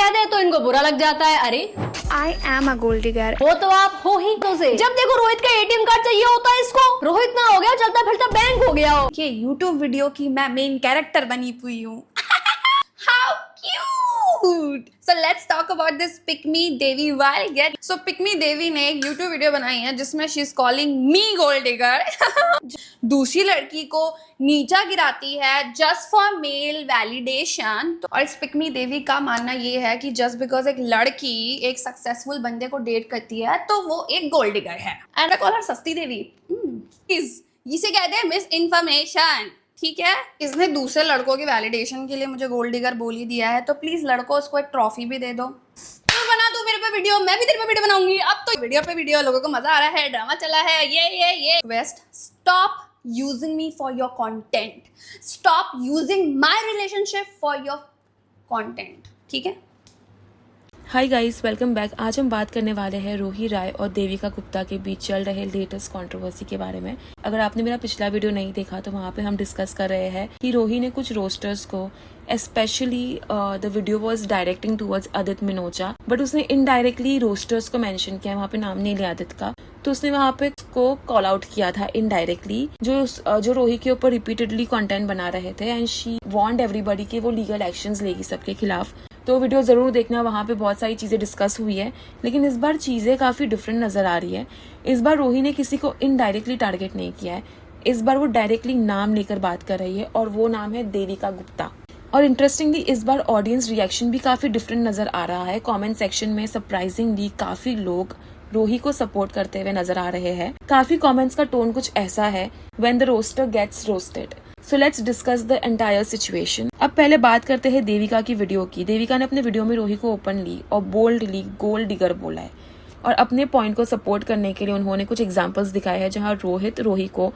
कहते हैं तो इनको बुरा लग जाता है। अरे I am a gold digger. वो तो आप हो ही तो से। जब देखो रोहित का एटीएम कार्ड चाहिए होता है इसको। रोहित ना हो गया चलता फिरता बैंक हो गया हो। ये YouTube वीडियो की मैं मेन कैरेक्टर बनी हुई हूँ। How cute! So let's talk about this Pick Me Devi while get. So Pick Me Devi ने एक YouTube वीडियो बनाई है जिसमें she is calling me gold digger. दूसरी लड़की को नीचा गिराती है just for male validation. और इस Pick Me Devi का मानना ये है कि just because एक लड़की एक सक्सेसफुल बंदे को डेट करती है तो वो एक गोल्ड डिगर है। And I call her सस्ती देवी। इसे कहते हैं मिस इन्फॉर्मेशन। ठीक है, इसने दूसरे लड़कों के वैलिडेशन के लिए मुझे गोल्ड डिगर बोल ही दिया है, तो प्लीज लड़कों उसको एक ट्रॉफी भी दे दो। तो बना तू मेरे पे वीडियो, मैं भी तेरे पे वीडियो बनाऊंगी। अब तो वीडियो पे वीडियो, लोगों को मजा आ रहा है, ड्रामा चला है, ये waste. Stop using me for your content, stop using my relationship for your content. ठीक है, हाय गाइस, वेलकम बैक। आज हम बात करने वाले हैं रोही राय और देविका गुप्ता के बीच चल रहे लेटेस्ट कंट्रोवर्सी के बारे में। अगर आपने मेरा पिछला वीडियो नहीं देखा तो वहाँ पे हम डिस्कस कर रहे हैं कि रोही ने कुछ रोस्टर्स को, specially the video was directing towards Aditya Minocha, but उसने इनडायरेक्टली रोस्टर्स को मेंशन किया, वहाँ पे नाम नहीं लिया आदित्य का, तो उसने वहाँ पे उसको कॉल आउट किया था इनडायरेक्टली, जो रोही के ऊपर रिपीटेडली कंटेंट बना रहे थे, एंड शी वांट एवरीबॉडी कि वो लीगल एक्शंस लेगी सबके खिलाफ। तो वीडियो जरूर देखना, वहाँ पे बहुत सारी चीजें डिस्कस हुई है, लेकिन इस बार चीजें काफी डिफरेंट नजर आ रही है। इस बार रोही ने किसी को इनडायरेक्टली टारगेट नहीं किया है, इस बार वो डायरेक्टली नाम लेकर बात कर रही है और वो नाम है देविका गुप्ता। और इंटरेस्टिंगली इस बार ऑडियंस रिएक्शन भी काफी डिफरेंट नजर आ रहा है। कमेंट सेक्शन में सरप्राइजिंगली काफी लोग रोही को सपोर्ट करते हुए नजर आ रहे हैं। काफी कमेंट्स का टोन कुछ ऐसा है, when the rooster gets roasted. So let's discuss the entire situation. अब पहले बात करते हैं देविका की वीडियो की। देविका ने अपने वीडियो में रोही को ओपनली और बोल्डली गोल्ड डिगर बोला है, और अपने पॉइंट को सपोर्ट करने के लिए उन्होंने कुछ एग्जांपल्स दिखाए हैं जहां रोही को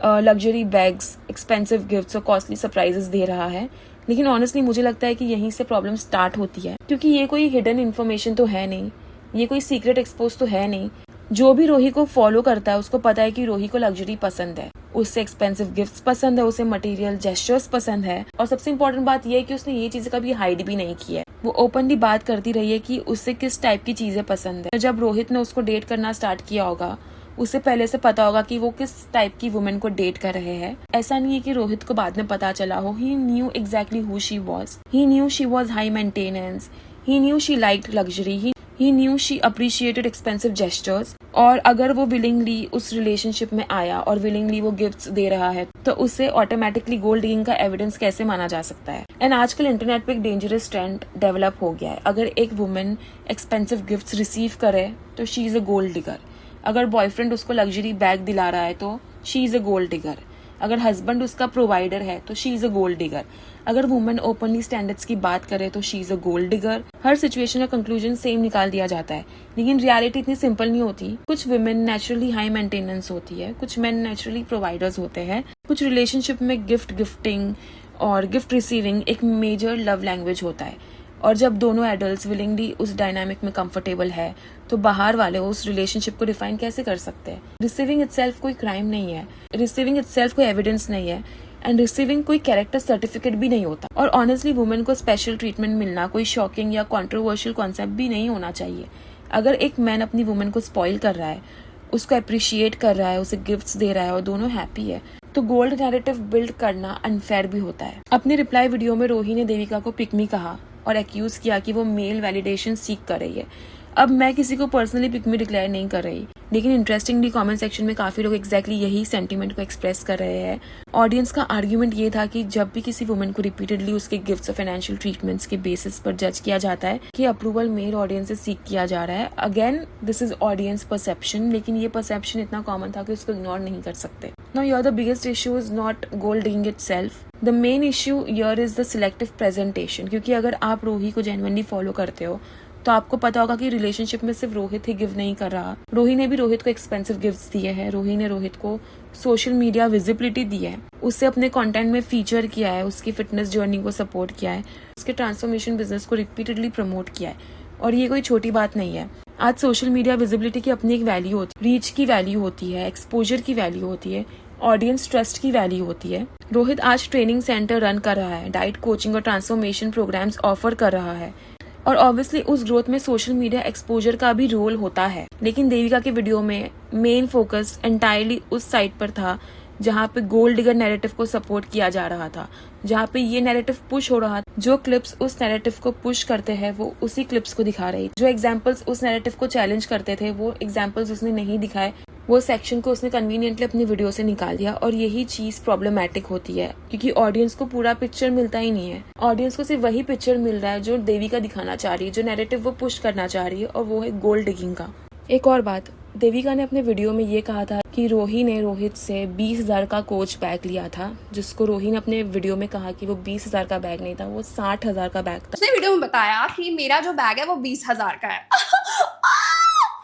लग्जरी बैग्स, एक्सपेंसिव गिफ्ट्स और कॉस्टली सरप्राइजेस दे रहा है। लेकिन ऑनेस्टली मुझे लगता है कि यहीं से प्रॉब्लम स्टार्ट होती है, क्योंकि ये कोई हिडन इन्फॉर्मेशन तो है नहीं, ये कोई सीक्रेट एक्सपोज तो है नहीं। जो भी रोही को फॉलो करता है उसको पता है कि रोही को लग्जरी पसंद है, उससे एक्सपेंसिव गिफ्ट्स पसंद है, उसे मटेरियल जेस्चर्स पसंद है, और सबसे इम्पोर्टेंट बात यह है कि उसने ये चीजें कभी हाइड भी नहीं की है। वो ओपनली बात करती रही है कि उससे किस टाइप की चीजें पसंद है। जब रोहित ने उसको डेट करना स्टार्ट किया होगा, उसे पहले से पता होगा कि वो किस टाइप की वुमेन को डेट कर रहे हैं। ऐसा नहीं है कि रोहित को बाद में पता चला हो। He knew exactly who she was. He knew she was high maintenance. He knew she liked luxury. He knew she appreciated expensive gestures। और अगर वो विलिंगली उस रिलेशनशिप में आया और विलिंगली वो गिफ्ट्स दे रहा है, तो उसे ऑटोमेटिकली गोल्ड डिगिंग का एविडेंस कैसे माना जा सकता है। एंड आजकल इंटरनेट पे एक डेंजरस ट्रेंड डेवलप हो गया है। अगर एक वुमेन एक्सपेंसिव गिफ्ट्स रिसीव करे तो she is a gold digger. अगर बॉयफ्रेंड उसको लग्जरी बैग दिला रहा है तो she is a gold digger. अगर हस्बैंड उसका प्रोवाइडर है तो she is a gold digger. अगर वुमेन ओपनली स्टैंडर्ड्स की बात करे तो she is a gold digger. Her situation का कंक्लूजन सेम निकाल दिया जाता है, लेकिन रियलिटी इतनी सिंपल नहीं होती। कुछ वुमेन नेचुरली हाई मेंटेनेंस होती है, कुछ मेन नेचुरली प्रोवाइडर्स होते हैं। कुछ रिलेशनशिप में गिफ्टिंग और गिफ्ट रिसीविंग एक मेजर लव लैंग्वेज होता है, और जब दोनों एडल्ट्स विलिंगली उस डायनामिक में कंफर्टेबल है तो बाहर वाले उस रिलेशनशिप को डिफाइन कैसे कर सकते हैं। रिसीविंग इटसेल्फ कोई क्राइम नहीं है, रिसीविंग इटसेल्फ कोई एविडेंस नहीं है, एंड रिसीविंग कोई कैरेक्टर सर्टिफिकेट भी नहीं होता। और ऑनेस्टली वुमेन को स्पेशल ट्रीटमेंट मिलना कोई शॉकिंग या कॉन्ट्रोवर्शियल कॉन्सेप्ट भी नहीं होना चाहिए। अगर एक मैन अपनी वुमेन को स्पॉइल कर रहा है, उसको अप्रिशिएट कर रहा है, उसे गिफ्ट्स दे रहा है और दोनों हैप्पी है, तो गोल्ड नैरेटिव बिल्ड करना अनफेयर भी होता है। अपने रिप्लाई वीडियो में रोही ने देविका को पिक मी कहा और एक्यूज किया कि वो मेल वैलिडेशन सीख कर रही है। अब मैं किसी को पर्सनली पिक मी डिक्लेयर नहीं कर रही, लेकिन इंटरेस्टिंगली कमेंट सेक्शन में काफी लोग एग्जैक्टली यही सेंटीमेंट को एक्सप्रेस कर रहे हैं। ऑडियंस का आर्ग्यूमेंट ये था कि जब भी किसी वुमेन को रिपीटेडली उसके गिफ्ट्स और फाइनेंशियल ट्रीटमेंट्स के बेसिस पर जज किया जाता है कि अप्रूवल मेल ऑडियंस से सीख किया जा रहा है। Again this is audience perception, लेकिन ये परसेप्शन इतना कॉमन था कि उसको इग्नोर नहीं कर सकते। Now your the biggest issue is not gold digging itself. The main issue yeah is the selective presentation, क्योंकि अगर आप रोही को जेन्युइनली फॉलो करते हो तो आपको पता होगा कि रिलेशनशिप में सिर्फ रोहित ही गिव नहीं कर रहा। रोही ने भी रोहित को एक्सपेंसिव गिफ्ट्स दिए हैं, रोही ने रोहित को सोशल मीडिया विजिबिलिटी दी है, उससे अपने कंटेंट में फीचर किया है, उसकी फिटनेस जर्नी को सपोर्ट किया है, उसके ट्रांसफॉर्मेशन बिजनेस को रिपीटेडली प्रमोट किया है। और ये कोई छोटी बात नहीं है। आज सोशल मीडिया विजिबिलिटी की अपनी एक वैल्यू होती है, रीच की वैल्यू होती है, एक्सपोजर की वैल्यू होती है, ऑडियंस ट्रस्ट की वैल्यू होती है। रोहित आज ट्रेनिंग सेंटर रन कर रहा है, डाइट कोचिंग और ट्रांसफॉर्मेशन प्रोग्राम्स ऑफर कर रहा है, और ऑब्वियसली उस ग्रोथ में सोशल मीडिया एक्सपोजर का भी रोल होता है। लेकिन देविका के वीडियो में मेन फोकस एंटायरली उस साइड पर था जहाँ पे गोल्ड डिगर नैरेटिव को सपोर्ट किया जा रहा था, जहाँ पे ये नैरेटिव पुश हो रहा था। जो क्लिप्स उस नैरेटिव को पुश करते हैं वो उसी क्लिप्स को दिखा रही, जो एग्जाम्पल्स उस नैरेटिव को चैलेंज करते थे वो एग्जाम्पल्स उसने नहीं दिखाए, वो सेक्शन को उसने कन्वीनियंटली अपनी वीडियो से निकाल दिया। और यही चीज प्रॉब्लमैटिक होती है क्योंकि ऑडियंस को पूरा पिक्चर मिलता ही नहीं है। ऑडियंस को सिर्फ वही पिक्चर मिल रहा है जो देविका दिखाना चाह रही है, जो नैरेटिव वो पुश करना चाह रही है, और वो है गोल्ड डिगिंग का। एक और बात, देविका ने अपने वीडियो में ये कहा था कि रोही ने रोहित से 20,000 का कोच बैग लिया था, जिसको रोही ने अपने वीडियो में कहा कि वो 20,000 का बैग नहीं था, वो 60,000 का बैग था। उसने वीडियो में बताया कि मेरा जो बैग है वो 20,000 का है।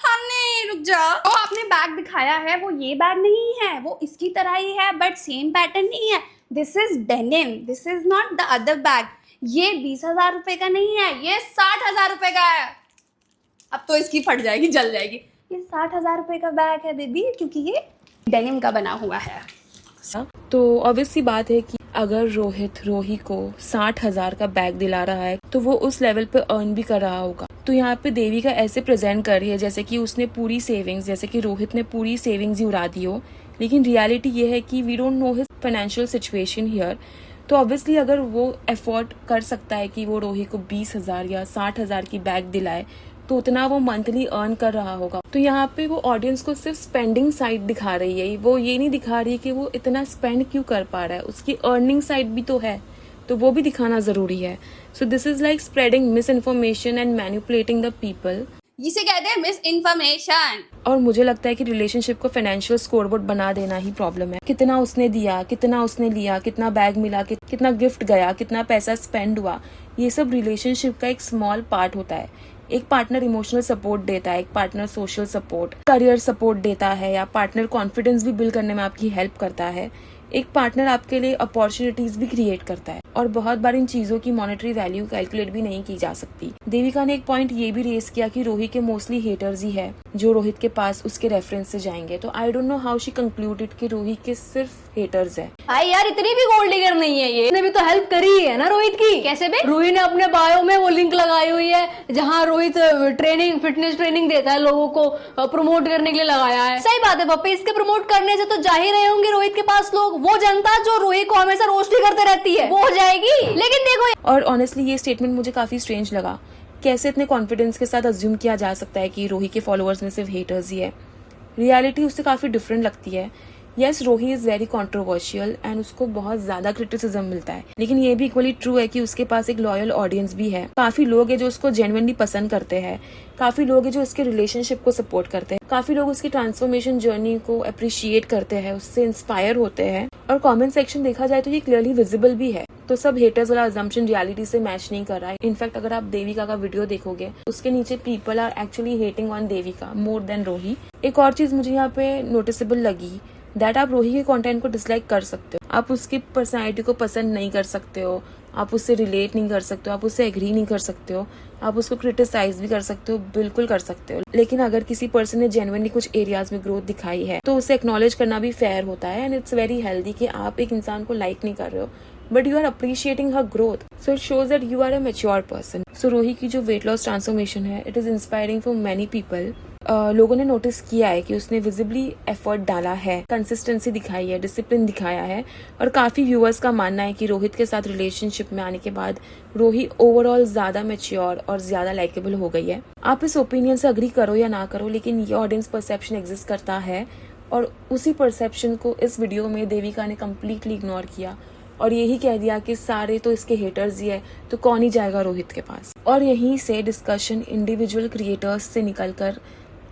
हमने रुक जा, तो आपने बैग दिखाया है वो ये बैग नहीं है, वो इसकी तरह ही है बट सेम पैटर्न नहीं है। This is denim, this is not the other bag. ये 20,000 रुपए का नहीं है, ये 60,000 रुपए का है। अब तो इसकी फट जाएगी, जल जाएगी। ये 60,000 रुपए का बैग है बेबी, क्योंकि ये डेनिम का बना हुआ है। तो ऑब्वियसली बात है कि अगर रोहित रोही को 60,000 का बैग दिला रहा है तो वो उस लेवल पे अर्न भी कर रहा होगा। तो यहाँ पे देविका ऐसे प्रेजेंट कर रही है जैसे कि उसने पूरी सेविंग्स, जैसे कि रोहित ने पूरी सेविंग्स ही उड़ा दी हो। लेकिन रियलिटी ये है कि we don't know his financial situation here. तो ऑब्वियसली अगर वो एफोर्ड कर सकता है कि वो रोही को 20,000 या 60,000 की बैग दिलाए तो उतना वो मंथली अर्न कर रहा होगा। तो यहाँ पे वो ऑडियंस को सिर्फ स्पेंडिंग साइड दिखा रही है, वो ये नहीं दिखा रही कि वो इतना स्पेंड क्यों कर पा रहा है। उसकी अर्निंग साइड भी तो है, तो वो भी दिखाना जरूरी है। So this is like spreading miss information and manipulating the people. इसे कहते हैं मिस इन्फॉर्मेशन। और मुझे लगता है कि रिलेशनशिप को फाइनेंशियल स्कोरबोर्ड बना देना ही प्रॉब्लम है। कितना उसने दिया, कितना उसने लिया, कितना बैग मिला, कितना गिफ्ट गया, कितना पैसा स्पेंड हुआ, ये सब रिलेशनशिप का एक स्मॉल पार्ट होता है। एक पार्टनर इमोशनल सपोर्ट देता है, एक partner social support, career support देता है, या पार्टनर कॉन्फिडेंस भी बिल्ड करने में आपकी हेल्प करता है। एक पार्टनर आपके लिए अपॉर्चुनिटीज भी क्रिएट करता है। और बहुत बार इन चीजों की मॉनेटरी वैल्यू कैलकुलेट भी नहीं की जा सकती। देविका ने एक पॉइंट ये भी रेस किया कि रोही के मोस्टली हेटर्स ही है जो रोहित के पास उसके रेफरेंस से जाएंगे। तो I don't know how she concluded कि रोही के सिर्फ हेटर्स है। भाई यार इतनी भी गोल्ड डिगर नहीं है ये, इसने भी तो हेल्प करी है ना रोहित की। कैसे बे? रोहित ने अपने बायो में वो लिंक लगाई हुई है जहाँ रोहित ट्रेनिंग, फिटनेस ट्रेनिंग देता है, लोगों को प्रमोट करने के लिए लगाया है। सही बात है पप्पी, इसके प्रमोट करने से तो जा ही रहे होंगे रोहित के पास लोग। वो जनता जो रोहित को हमेशा रोस्ट ही करते रहती है वो हो जाएगी। लेकिन देखो, और ऑनेस्टली ये स्टेटमेंट मुझे काफी स्ट्रेंज लगा। कैसे इतने कॉन्फिडेंस के साथ अज्यूम किया जा सकता है कि रोही के फॉलोअर्स में सिर्फ हेटर्स ही है। रियलिटी उससे काफी डिफरेंट लगती है। यस, रोही इज वेरी कॉन्ट्रोवर्शियल एंड उसको बहुत ज्यादा क्रिटिसिज्म मिलता है, लेकिन ये भी इक्वली ट्रू है कि उसके पास एक लॉयल ऑडियंस भी है। काफी लोग हैं जो उसको जेन्युइनली पसंद करते हैं, काफी लोग हैं जो उसके रिलेशनशिप को सपोर्ट करते हैं, काफी लोग उसकी ट्रांसफॉर्मेशन जर्नी को अप्रिशिएट करते हैं, उससे इंस्पायर होते हैं। और कमेंट सेक्शन देखा जाए तो ये क्लियरली विजिबल भी है। तो सब हेटर्स वाला अजम्पशन रियलिटी से मैच नहीं कर रहा है। इनफैक्ट अगर आप देविका का वीडियो देखोगे उसके नीचे people are actually hating on Devika more than Rohi. एक और चीज मुझे यहाँ पे नोटिसेबल लगी, दैट आप रोही के कंटेंट को डिसलाइक कर सकते हो, आप उसकी पर्सनैलिटी को पसंद नहीं कर सकते हो, आप उससे रिलेट नहीं कर सकते हो, आप उससे एग्री नहीं कर सकते हो, आप उसको क्रिटिसाइज भी कर सकते हो, बिल्कुल कर सकते हो। लेकिन अगर किसी पर्सन ने जेन्युइनली कुछ एरियाज में ग्रोथ दिखाई है तो उसे एक्नॉलेज करना भी फेयर होता है। एंड इट्स वेरी हेल्दी कि आप एक इंसान को लाइक नहीं कर रहे हो but you are appreciating her growth, so it shows that you are a mature person. So Rohi की जो वेट लॉस ट्रांसफॉर्मेशन है, it is inspiring for many people. लोगों ने नोटिस किया है कि उसने विजिबली एफर्ट डाला है, कंसिस्टेंसी दिखाई है, डिसिप्लिन दिखाया है। और काफी व्यूअर्स का मानना है कि रोहित के साथ रिलेशनशिप में आने के बाद रोही ओवरऑल ज्यादा मैच्योर और ज्यादा लाइकेबल हो गई है। आप इस ओपिनियन से अग्री करो या ना करो, लेकिन ये ऑडियंस परसेप्शन एग्जिस्ट करता है और उसी परसेप्शन को इस वीडियो में देविका ने कम्प्लीटली इग्नोर किया और यही कह दिया कि सारे तो इसके हेटर्स ही है, तो कौन ही जाएगा रोहित के पास। और यहीं से डिस्कशन इंडिविजुअल क्रिएटर्स से निकलकर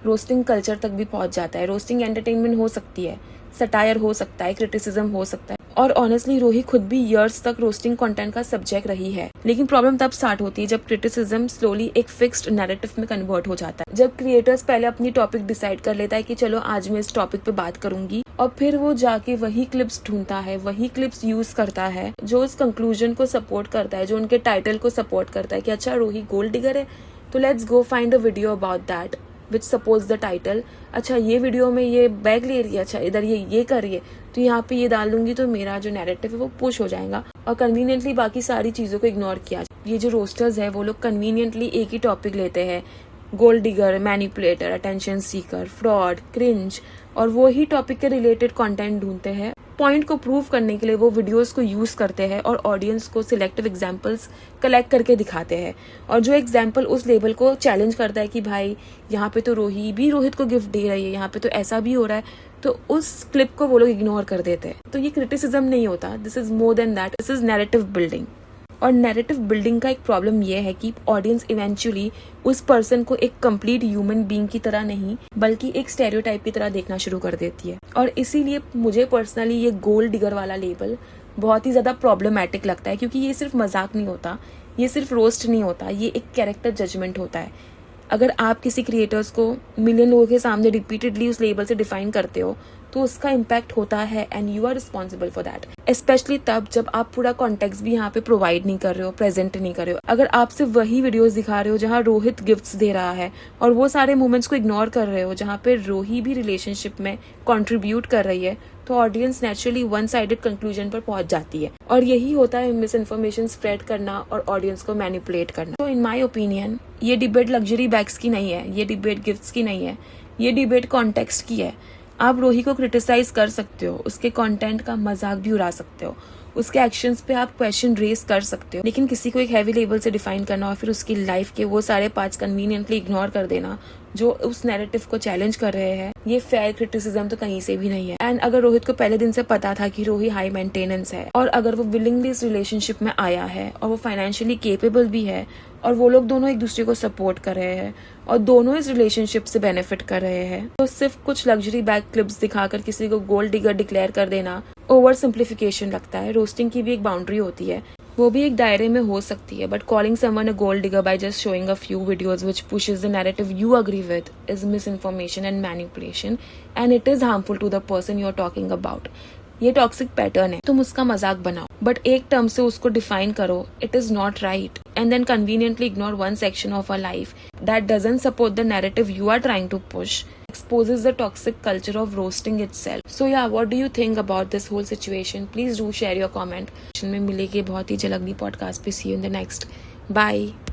रोस्टिंग कल्चर तक भी पहुंच जाता है। रोस्टिंग एंटरटेनमेंट हो सकती है, सटायर हो सकता है, क्रिटिसिज्म हो सकता है। और ऑनेस्टली रोही खुद भी ईयर्स तक रोस्टिंग कंटेंट का सब्जेक्ट रही है। लेकिन प्रॉब्लम तब स्टार्ट होती है जब क्रिटिसिज्म स्लोली एक फिक्स्ड नैरेटिव में कन्वर्ट हो जाता है। जब क्रिएटर्स पहले अपनी टॉपिक डिसाइड कर लेता है कि चलो आज मैं इस टॉपिक पे बात करूंगी, और फिर वो जाके वही क्लिप्स ढूंढता है, वही क्लिप्स यूज करता है जो उस कंक्लूजन को सपोर्ट करता है, जो उनके टाइटल को सपोर्ट करता है कि अच्छा रोही गोल्ड डिगर है तो let's go find a video about that which suppose the title. अच्छा ये वीडियो में ये बैग ले रही है, अच्छा इधर ये कर रही है, तो यहाँ पे ये डाल दूंगी तो मेरा जो नैरेटिव है वो पुश हो जाएगा। और कन्वीनियंटली बाकी सारी चीज़ों को इग्नोर किया। ये जो रोस्टर्स है वो लोग कन्वीनियंटली एक ही टॉपिक लेते हैं, gold digger, manipulator, attention seeker, fraud, cringe, और वो ही टॉपिक के रिलेटेड कंटेंट ढूंढते हैं। पॉइंट को प्रूव करने के लिए वो वीडियोस को यूज करते हैं और ऑडियंस को सिलेक्टिव एग्जांपल्स कलेक्ट करके दिखाते हैं, और जो एग्जांपल उस लेवल को चैलेंज करता है कि भाई यहाँ पे तो रोही भी रोहित को गिफ्ट दे रही है, यहाँ पे तो ऐसा भी हो रहा है, तो उस क्लिप को वो लोग इग्नोर कर देते हैं। तो ये क्रिटिसिज्म नहीं होता, this is more than that, this is narrative building. और नैरेटिव बिल्डिंग का एक प्रॉब्लम ये है कि ऑडियंस इवेंचुअली उस पर्सन को एक कंप्लीट ह्यूमन बीइंग की तरह नहीं बल्कि एक स्टेरियोटाइप की तरह देखना शुरू कर देती है। और इसीलिए मुझे पर्सनली ये गोल्ड डिगर वाला लेबल बहुत ही ज्यादा प्रॉब्लमैटिक लगता है, क्योंकि ये सिर्फ मजाक नहीं होता, ये सिर्फ रोस्ट नहीं होता, ये एक कैरेक्टर जजमेंट होता है। अगर आप किसी क्रिएटर्स को मिलियन लोगों के सामने रिपीटेडली उस लेबल से डिफाइन करते हो तो उसका इम्पैक्ट होता है, and you are responsible for that. Specially तब जब आप पूरा कॉन्टेक्स्ट भी यहाँ पे प्रोवाइड नहीं कर रहे हो, प्रेजेंट नहीं कर रहे हो। अगर आप सिर्फ वही वीडियोस दिखा रहे हो जहाँ रोहित गिफ्ट्स दे रहा है और वो सारे मोमेंट्स को इग्नोर कर रहे हो जहाँ पे रोही भी रिलेशनशिप में कंट्रीब्यूट कर रही है, तो audience naturally one sided conclusion पर पहुंच जाती है। और यही होता है मिस इन्फॉर्मेशन स्प्रेड करना और ऑडियंस को मैनिपुलेट करना। तो इन माय ओपिनियन ये डिबेट लग्जरी बैग्स की नहीं है, ये डिबेट गिफ्ट्स की नहीं है, ये डिबेट कॉन्टेक्स्ट की है। आप रोही को क्रिटिसाइज कर सकते हो, उसके कंटेंट का मजाक भी उड़ा सकते हो, उसके एक्शंस पे आप क्वेश्चन रेज कर सकते हो, लेकिन किसी को एक हैवी लेवल से डिफाइन करना और फिर उसकी लाइफ के वो सारे पार्ट्स कन्वीनियंटली इग्नोर कर देना जो उस नैरेटिव को चैलेंज कर रहे हैं, ये फेयर क्रिटिसिज्म तो कहीं से भी नहीं है। एंड अगर रोहित को पहले दिन से पता था कि रोही हाई मेंटेनेंस है और अगर वो विलिंगली इस रिलेशनशिप में आया है और वो फाइनेंशियली केपेबल भी है और वो लोग दोनों एक दूसरे को सपोर्ट कर रहे हैं और दोनों इस रिलेशनशिप से बेनिफिट कर रहे हैं, तो सिर्फ कुछ लग्जरी बैग क्लिप्स दिखाकर किसी को गोल्ड डिगर डिक्लेयर कर देना ओवर सिंप्लीफिकेशन लगता है। रोस्टिंग की भी एक बाउंड्री होती है, वो भी एक दायरे में हो सकती है, but calling someone a gold digger by just showing a few videos which pushes the narrative you agree with is misinformation and manipulation, and it is harmful to the person you are talking about. ये toxic pattern है, तुम उसका मजाक बनाओ but एक term से उसको define करो, it is not right, and then conveniently ignore one section of a life that doesn't support the narrative you are trying to push, exposes the toxic culture of roasting itself. So yeah, what do you think about this whole situation? Please do share your comment. में मिलेगी बहुत ही जल्द अगली podcast पे। See you in the next. Bye.